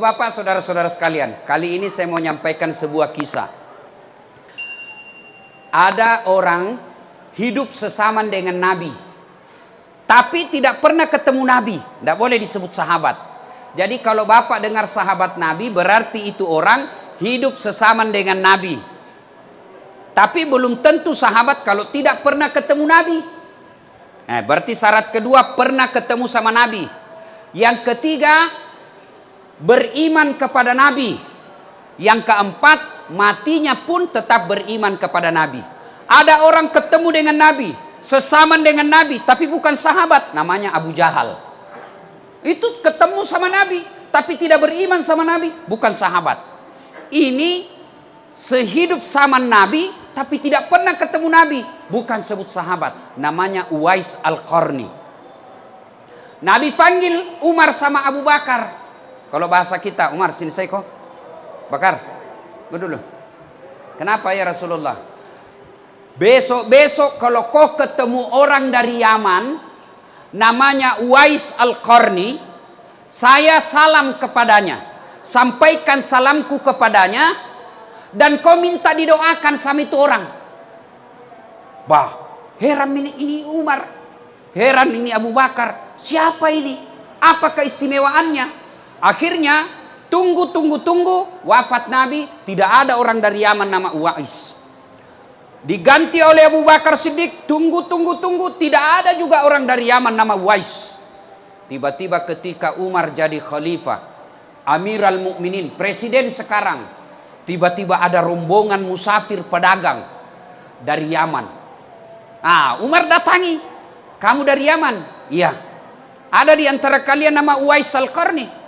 Bapak, saudara-saudara sekalian, kali ini saya mau menyampaikan sebuah kisah. Ada orang hidup sesaman dengan Nabi, tapi tidak pernah ketemu Nabi. Tidak boleh disebut sahabat. Jadi kalau Bapak dengar sahabat Nabi, berarti itu orang hidup sesaman dengan Nabi. Tapi belum tentu sahabat kalau tidak pernah ketemu Nabi. Berarti syarat kedua pernah ketemu sama Nabi. Yang ketiga, beriman kepada Nabi. Yang keempat, matinya pun tetap beriman kepada Nabi. Ada orang ketemu dengan Nabi, sesaman dengan Nabi, tapi bukan sahabat, namanya Abu Jahal. Itu ketemu sama Nabi, tapi tidak beriman sama Nabi, bukan sahabat. Ini sehidup sama Nabi, tapi tidak pernah ketemu Nabi, bukan sebut sahabat, namanya Uwais Al-Qarni. Nabi panggil Umar sama Abu Bakar. Kalau bahasa kita, Umar sini saya kok. Bakar, gue dulu. Kenapa ya Rasulullah? Besok-besok kalau kau ketemu orang dari Yaman, namanya Uwais Al-Qarni, saya salam kepadanya. Sampaikan salamku kepadanya, dan kau minta didoakan sama itu orang. Bah, heran ini Umar, heran ini Abu Bakar. Siapa ini? Apa keistimewaannya? Akhirnya tunggu, wafat Nabi, tidak ada orang dari Yaman nama Uwais. Diganti oleh Abu Bakar Siddiq, tunggu, tidak ada juga orang dari Yaman nama Uwais. Tiba-tiba ketika Umar jadi khalifah, Amiral Mukminin, presiden sekarang, tiba-tiba ada rombongan musafir pedagang dari Yaman. Umar datangi, kamu dari Yaman? Iya. Ada di antara kalian nama Uwais Al-Qarni?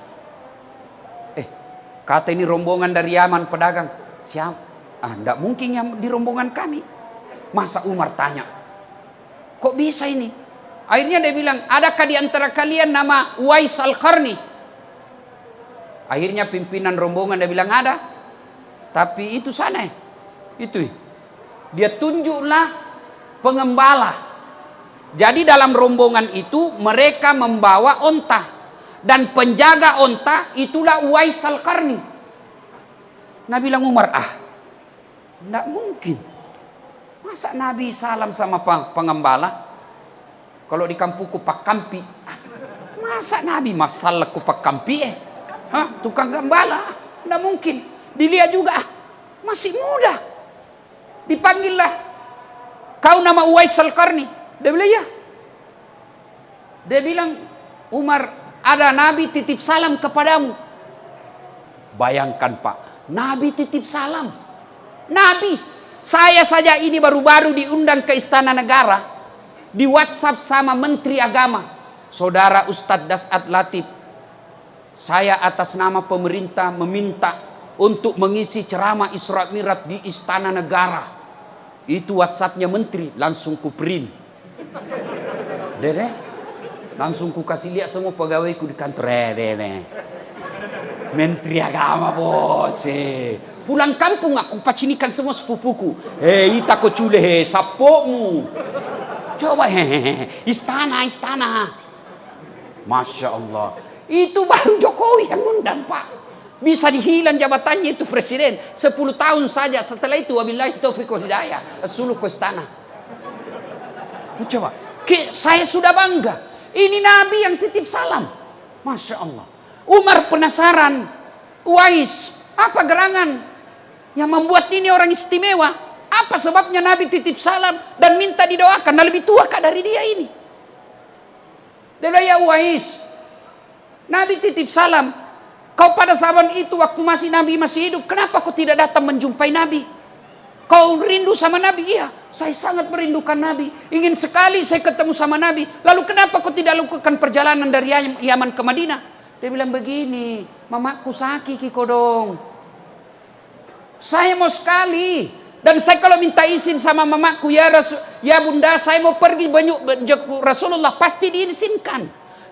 Kata ini rombongan dari Yaman pedagang. Siapa? Tidak mungkin yang di rombongan kami. Masa Umar tanya, kok bisa ini? Akhirnya dia bilang, adakah di antara kalian nama Uwais Al-Qarni? Akhirnya pimpinan rombongan dia bilang ada. Tapi itu sana, itu dia tunjuklah pengembala. Jadi dalam rombongan itu mereka membawa onta. Dan penjaga onta itulah Uwais Al-Qarni. Nabi bilang Umar, tidak mungkin. Masa Nabi salam sama pengembala? Kalau di kampungku Pak Kampi. Masa Nabi masalah ku Pak Kampi tukang gembala? Tidak mungkin. Dilihat juga, masih muda. Dipanggillah, kau nama Uwais Al-Qarni? Dia bilang ya. Dia bilang, Umar, ada Nabi titip salam kepadamu. Bayangkan Pak, Nabi titip salam. Nabi, saya saja ini baru-baru diundang ke Istana Negara, di WhatsApp sama Menteri Agama, Saudara Ustadz Das'ad Latif. Saya atas nama pemerintah meminta untuk mengisi ceramah Isra Mi'raj di Istana Negara. Itu WhatsAppnya Menteri, langsung ku print. Dede, langsung ku kasih lihat semua pegawaiku di kantor. Menteri Agama bos. Pulang kampung aku pacinikan semua sepupuku. Ita ko cule sapomu. Coba istana. Masya Allah. Itu baru Jokowi yang undang Pak. Bisa dihilang jabatannya itu presiden 10 tahun saja. Setelah itu wabillahi taufiq wal hidayah, suluh ke istana. Coba, saya sudah bangga. Ini Nabi yang titip salam. Masya Allah. Umar penasaran. Uwais, apa gerangan yang membuat ini orang istimewa? Apa sebabnya Nabi titip salam dan minta didoakan? Nah, lebih tua kah dari dia ini? Dia bilang, ya Uwais, Nabi titip salam. Kau pada zaman itu waktu Nabi masih hidup, kenapa kau tidak datang menjumpai Nabi? Kau rindu sama Nabi? Iya, saya sangat merindukan Nabi. Ingin sekali saya ketemu sama Nabi. Lalu kenapa kau tidak lakukan perjalanan dari Yaman ke Madinah? Dia bilang begini, mamaku sakit kodong. Saya mau sekali. Dan saya kalau minta izin sama mamaku, ya bunda, saya mau pergi Rasulullah, pasti diizinkan.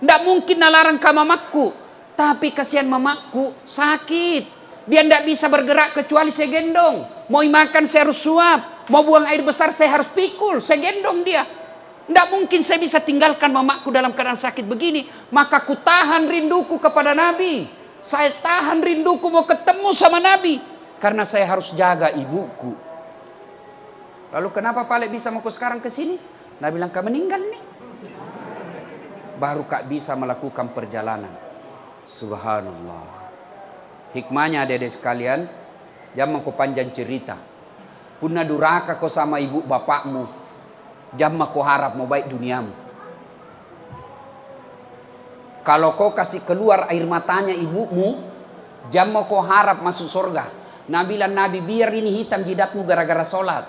Tidak mungkin nalarang ke mamaku. Tapi kasihan mamaku sakit. Dia tidak bisa bergerak kecuali saya gendong. Mau makan saya harus suap. Mau buang air besar saya harus pikul. Saya gendong dia. Tidak mungkin saya bisa tinggalkan mamaku dalam keadaan sakit begini. Maka ku tahan rinduku kepada Nabi. Saya tahan rinduku mau ketemu sama Nabi. Karena saya harus jaga ibuku. Lalu kenapa Pak Lek bisa mau sekarang ke sini? Nabi bilang, kau meninggal nih. Baru kak bisa melakukan perjalanan. Subhanallah. Hikmahnya adik-adik sekalian, jangan kau panjang cerita. Punna duraka kau sama ibu bapakmu, jangan kau harap mau baik duniamu. Kalau kau kasih keluar air matanya ibumu, jangan kau harap masuk surga. Nabi bilang, Nabi biar ini hitam jidatmu gara-gara sholat.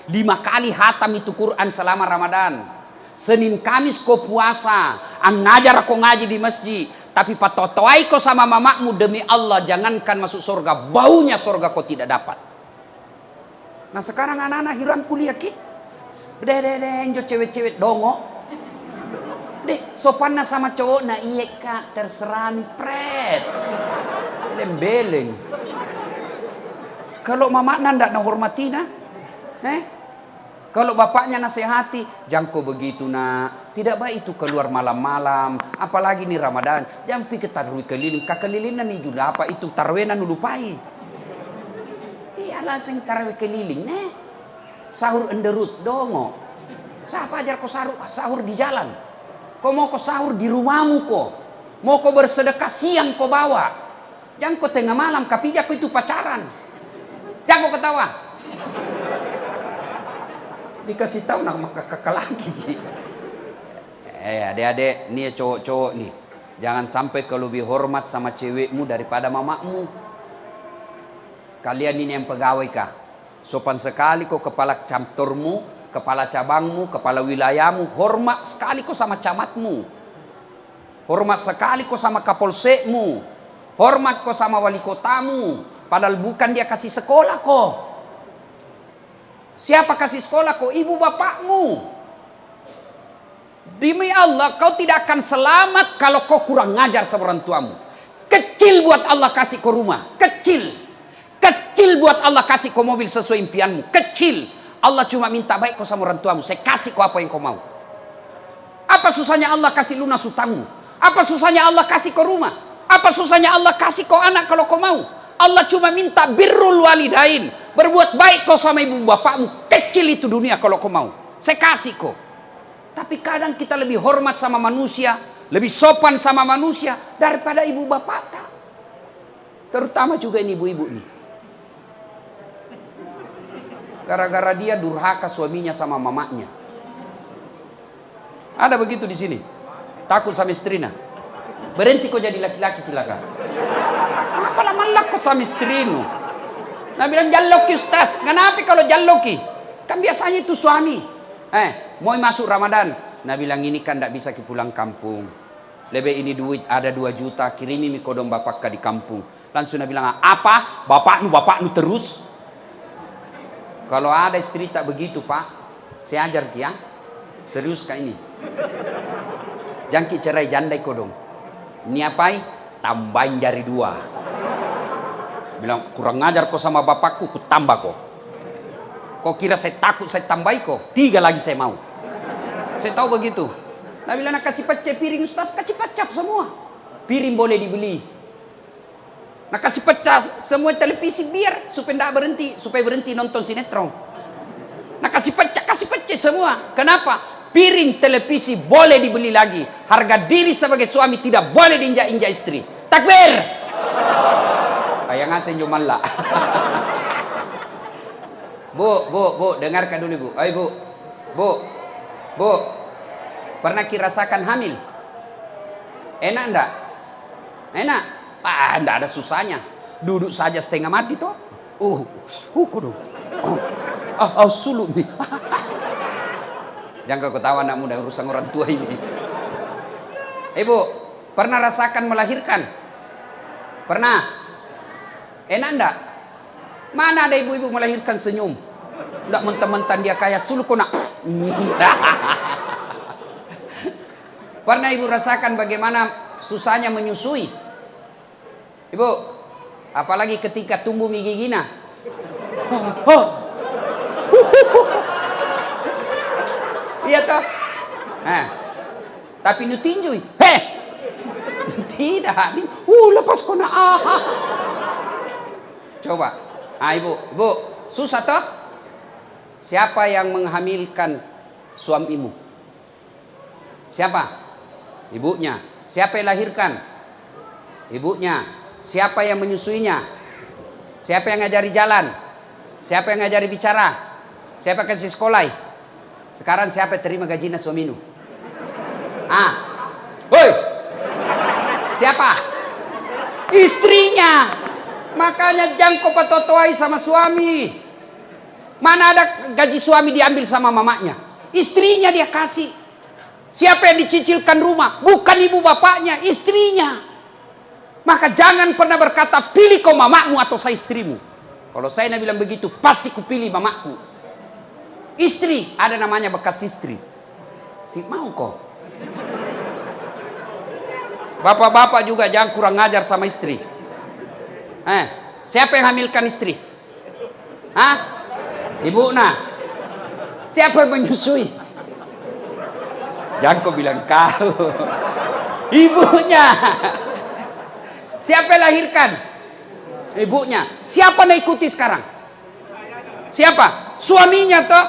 5 kali hatam itu Quran selama Ramadan. Senin Kamis kau puasa, ngajar kau ngaji di masjid. Tapi patotoai kau sama mamakmu, demi Allah jangankan masuk surga, baunya surga kau tidak dapat. Nah sekarang anak-anak hiram kuliah ki, deh cewek-cewek dongo, deh sopannya sama cowok, nah iya kak terserah nih pret, beleng. Kalau mamaknya ndak hormati nah, kalau bapaknya nasihati, jangan kau begitu nak. Tidak baik itu keluar malam-malam. Apalagi nih Ramadan. Jangan pergi ke tarawih keliling. Kekelilinan nih juga apa itu tarawihnya lupai. Iyalah sing tarawih keliling. Sahur enderut dongo. Siapa ajar kau sahur di jalan? Kau mau kau sahur di rumahmu kau. Mau kau bersedekah siang kau bawa. Jangan kau tengah malam. Kapija kau itu pacaran. Jangan kau ketawa. Dikasih tahu nak kakak lagi. Adik-adik, nih cowok-cowok nih, jangan sampai kau lebih hormat sama cewekmu daripada mamakmu. Kalian ini yang pegawai kah? Sopan sekali kau kepala kantormu, kepala cabangmu, kepala wilayahmu, hormat sekali kau sama camatmu, hormat sekali kau sama kapolsekmu, hormat kau sama wali kotamu. Padahal bukan dia kasih sekolah kau. Siapa kasih sekolah kau? Ibu bapakmu. Demi Allah kau tidak akan selamat kalau kau kurang ngajar sama orang tuamu. Kecil buat Allah kasih kau rumah. Kecil buat Allah kasih kau mobil sesuai impianmu. Kecil. Allah cuma minta baik kau sama orang tuamu. Saya kasih kau apa yang kau mau. Apa susahnya Allah kasih lunas hutangmu? Apa susahnya Allah kasih kau rumah? Apa susahnya Allah kasih kau anak kalau kau mau? Allah cuma minta birrul walidain. Berbuat baik kau sama ibu bapakmu. Kecil itu dunia kalau kau mau. Saya kasih kau. Tapi kadang kita lebih hormat sama manusia. Lebih sopan sama manusia. Daripada ibu bapak. Terutama juga ini ibu-ibu nih. Gara-gara dia durhaka suaminya sama mamanya. Ada begitu di sini. Takut sama istrinya. Berhenti kau jadi laki-laki silakan. Apa lama kau sama istrimu? Nah bilang jalloki ustaz. Kenapa kalau jalloki? Kan biasanya itu suami. Mau masuk Ramadan. Nah bilang ini kan tidak bisa pulang kampung. Lebih ini duit ada 2 juta. Kirimi mi kodong bapak di kampung. Langsung dia bilang apa? Bapaknu terus. Kalau ada istri tak begitu pak. Saya ajar kia. Serius kak ini. Jangki cerai jandai kodong. Ini apai? Tambahin jari 2. Bilang kurang ngajar kau sama bapakku, ku tambah kau. Kau kira saya takut saya tambahi kau? 3 lagi saya mau. Saya tahu begitu. Nah bilang nak kasih pecah piring ustaz, kasih pecah semua. Piring boleh dibeli. Nah kasih pecah semua televisi biar supaya berhenti nonton sinetron. Nah kasih pecah semua. Kenapa? Piring televisi boleh dibeli lagi. Harga diri sebagai suami tidak boleh diinjak-injak istri. Takbir. Kayak ngasih cuman lah. Bu, dengarkan dulu bu. Ayo bu. Pernah rasakan hamil? Enak enggak? Enak? Enggak ada susahnya. Duduk saja setengah mati toh. Kudu. Sulut nih. Jangan kau ketawa anak muda urusan orang tua ini. Ibu, pernah rasakan melahirkan? Pernah? Enak enggak? Mana ada ibu-ibu melahirkan senyum? Enggak mentah-mentah dia kayak suluk nak. Pernah ibu rasakan bagaimana susahnya menyusui? Ibu, apalagi ketika tumbuh gigina. Iya toh? Tapi nu tinju. Tidak, Lepas kona Coba, ibu, susah toh? Siapa yang menghamilkan suamimu? Siapa? Ibunya. Siapa yang lahirkan? Ibunya. Siapa yang menyusuinya? Siapa yang ngajari jalan? Siapa yang ngajari bicara? Siapa kasih sekolah? Sekarang siapa yang terima gajinya suamimu? Woi, siapa? Istrinya. Makanya jangan kau patotoai sama suami. Mana ada gaji suami diambil sama mamanya? Istrinya dia kasih. Siapa yang dicicilkan rumah? Bukan ibu bapaknya, istrinya. Maka jangan pernah berkata pilih kau mamamu atau saya istrimu. Kalau saya bilang begitu, pasti kupilih mamaku. Istri, ada namanya bekas istri. Si mau kok. Bapak-bapak juga jangan kurang ngajar sama istri. Siapa yang hamilkan istri? Ibu nah. Siapa yang menyusui? Jangan kau bilang kau. Ibunya. Siapa yang lahirkan? Ibunya. Siapa yang ikuti sekarang? Siapa? Suaminya toh.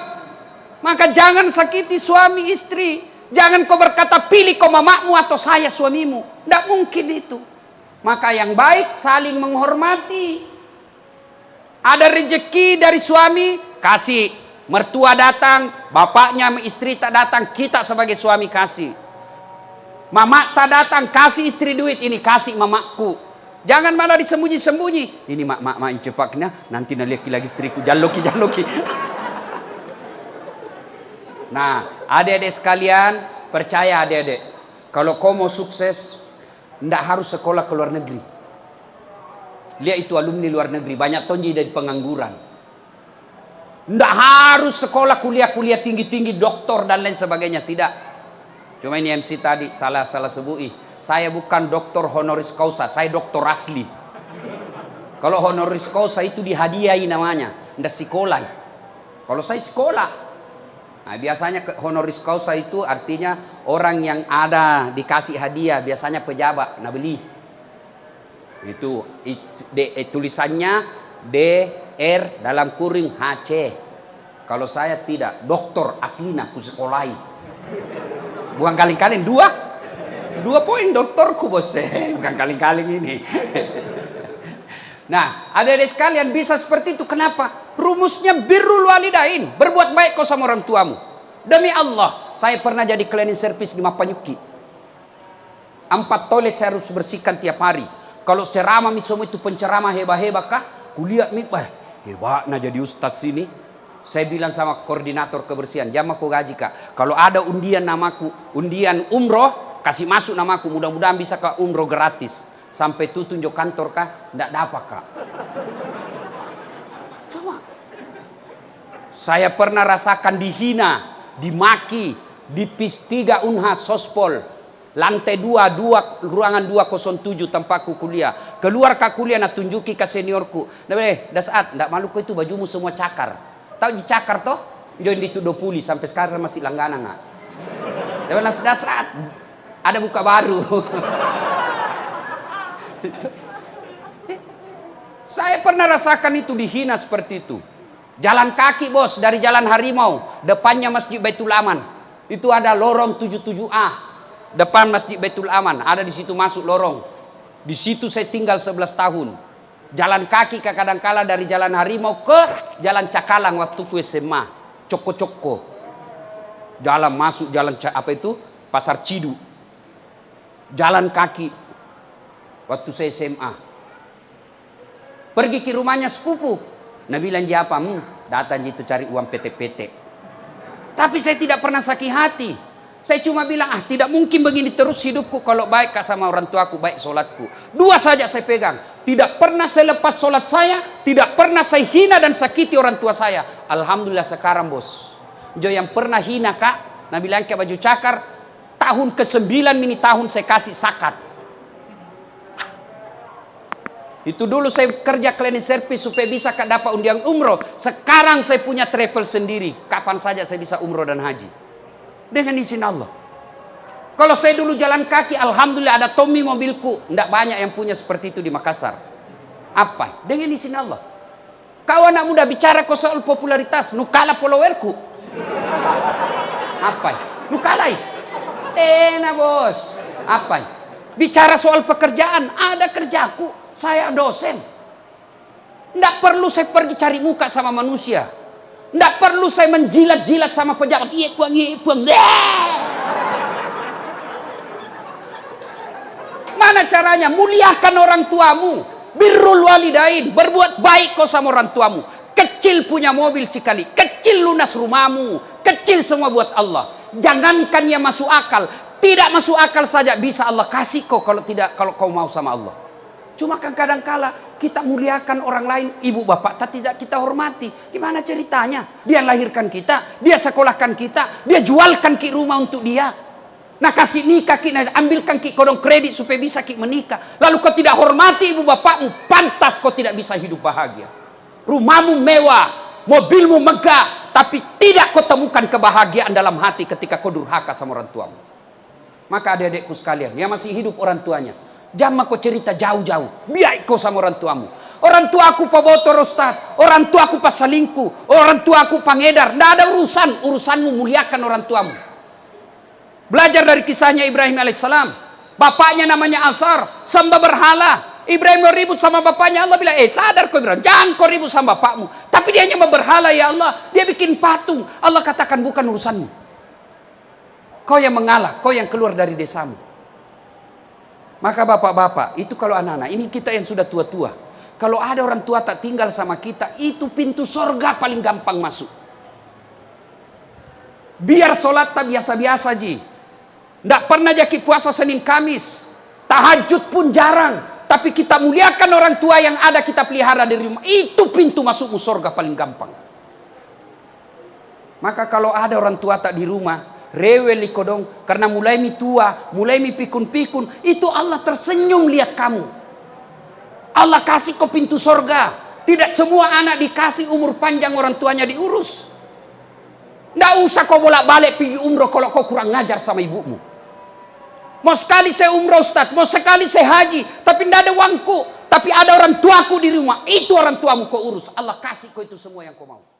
Maka jangan sakiti suami istri. Jangan kau berkata pilih kau mamamu atau saya suamimu. Tidak mungkin itu. Maka yang baik saling menghormati. Ada rezeki dari suami, kasih. Mertua datang, bapaknya istri tak datang, kita sebagai suami kasih. Mama tak datang, kasih istri duit, ini kasih mamaku. Jangan malah disembunyi-sembunyi. Ini mak cepaknya, nanti naliaki lagi istriku, jaloki. Nah, adik-adik sekalian, percaya adik-adik. Kalau kau mau sukses, tidak harus sekolah ke luar negeri. Lihat itu alumni luar negeri, banyak tonji dari pengangguran. Tidak harus sekolah kuliah tinggi-tinggi, doktor dan lain sebagainya, tidak. Cuma ini MC tadi salah sebui. Saya bukan doktor honoris causa, saya doktor asli. Kalau honoris causa itu dihadiahi namanya, tidak sekolah. Kalau saya sekolah, nah, biasanya honoris causa itu artinya orang yang ada dikasih hadiah, biasanya pejabat, nah beli. Itu tulisannya DR dalam kurung HC. Kalau saya tidak, doktor aslinya ku sekolahi. Bukan kaling-kaling, dua poin doktorku bos, bukan kaling-kaling ini. Nah, adik-adik sekalian bisa seperti itu. Kenapa? Rumusnya birrul walidain, berbuat baik kau sama orang tuamu. Demi Allah, saya pernah jadi cleaning service di Mapanyuki. 4 toilet saya harus bersihkan tiap hari. Kalau ceramah semua itu penceramah hebat-hebat kah? Kuliah hebatnya jadi ustaz sini. Saya bilang sama koordinator kebersihan, jangan aku gaji kak. Kalau ada undian namaku, undian umroh, kasih masuk namaku. Mudah-mudahan bisa ke umroh gratis. Sampai itu tunjuk kantor kah? Tidak dapat kak. Coba. Saya pernah rasakan dihina, dimaki, di PIS 3 Unhas Sospol. Lantai 2, ruangan 207 tempatku kuliah. Keluar ke kuliah nak tunjuki ke seniorku. Dah saat, ndak malu kau itu bajumu semua cakar. Tahu cakar toh? Join di 20 sampai sekarang masih langganan nggak? Dah saat, ada buka baru. Saya pernah rasakan itu dihina seperti itu. Jalan kaki bos, dari Jalan Harimau, depannya Masjid Baitul Aman. Itu ada lorong 77A. Depan Masjid Baitul Aman, ada di situ masuk lorong. Di situ saya tinggal 11 tahun. Jalan kaki kadang-kala dari Jalan Harimau ke Jalan Cakalang waktu ku SMA. Coko-coko. Jalan masuk jalan Pasar Cidu. Jalan kaki waktu saya SMA. Pergi ke rumahnya sepupu. Nah bilang dia apa? Datang itu cari uang PT. Tapi saya tidak pernah sakit hati. Saya cuma bilang, tidak mungkin begini terus hidupku kalau baik sama orang tuaku, baik solatku. 2 saja saya pegang. Tidak pernah saya lepas solat saya, tidak pernah saya hina dan sakiti orang tua saya. Alhamdulillah sekarang bos. Jo yang pernah hina kak, nah bilang ke baju cakar, tahun ke-9 ini tahun saya kasih zakat. Itu dulu saya kerja cleaning service supaya bisa kak dapat undian umroh. Sekarang saya punya travel sendiri. Kapan saja saya bisa umroh dan haji. Dengan izin Allah. Kalau saya dulu jalan kaki, alhamdulillah ada Tommy mobilku. Tidak banyak yang punya seperti itu di Makassar. Apa? Dengan izin Allah. Kau anak muda bicara kau soal popularitas, nukala followerku. Apa? Nukalai. Enak bos. Apa? Bicara soal pekerjaan, ada kerjaku. Saya dosen. Tidak perlu saya pergi cari muka sama manusia. Tidak perlu saya menjilat-jilat sama pejabat. Iya puang. Mana caranya? Muliakan orang tuamu. Birrul walidain. Berbuat baik kau sama orang tuamu. Kecil punya mobil sekali. Kecil lunas rumahmu. Kecil semua buat Allah. Jangankan yang masuk akal. Tidak masuk akal saja bisa Allah kasih kau kalau kau mau sama Allah. Cuma kan kadang-kala kita muliakan orang lain, ibu bapak tidak kita hormati. Gimana ceritanya? Dia lahirkan kita, dia sekolahkan kita, dia jualkan ki rumah untuk dia. Nah kasih nikah ki, ambilkan ki kodong kredit supaya bisa ki menikah. Lalu kau tidak hormati ibu bapakmu, pantas kau tidak bisa hidup bahagia. Rumahmu mewah, mobilmu megah, tapi tidak kau temukan kebahagiaan dalam hati ketika kau durhaka sama orang tuamu. Maka adik-adikku sekalian, yang masih hidup orang tuanya, jangan kau cerita jauh-jauh. Biar kau sama orang tuamu. Orang tuaku pebotor Ustaz, orang tuaku pasalingku, orang tuaku pangedar. Tidak ada urusan. Urusanmu muliakan orang tuamu. Belajar dari kisahnya Ibrahim alaihissalam. Bapaknya namanya Azar, sembah berhala. Ibrahim mau ribut sama bapaknya. Allah bilang, sadar kau Ibrahim, jangan kau ribut sama bapakmu. Tapi dia hanya berhala ya Allah. Dia bikin patung. Allah katakan bukan urusanmu. Kau yang mengalah, kau yang keluar dari desamu. Maka bapak-bapak, itu kalau anak-anak, ini kita yang sudah tua-tua. Kalau ada orang tua tak tinggal sama kita, itu pintu sorga paling gampang masuk. Biar sholat tak biasa-biasa ji. Tidak pernah jaki puasa Senin Kamis. Tahajud pun jarang. Tapi kita muliakan orang tua yang ada kita pelihara di rumah. Itu pintu masukmu sorga paling gampang. Maka kalau ada orang tua tak di rumah, rewel kodong karena mulai mi tua, mulai mi pikun-pikun, itu Allah tersenyum lihat kamu. Allah kasih kau pintu sorga. Tidak semua anak dikasih umur panjang orang tuanya diurus. Tidak usah kau bolak-balik pergi umroh kalau kau kurang ngajar sama ibumu. Mau sekali saya umroh Ustaz, mau sekali saya haji, tapi tidak ada uangku, tapi ada orang tuaku di rumah. Itu orang tuamu kau urus. Allah kasih kau itu semua yang kau mau.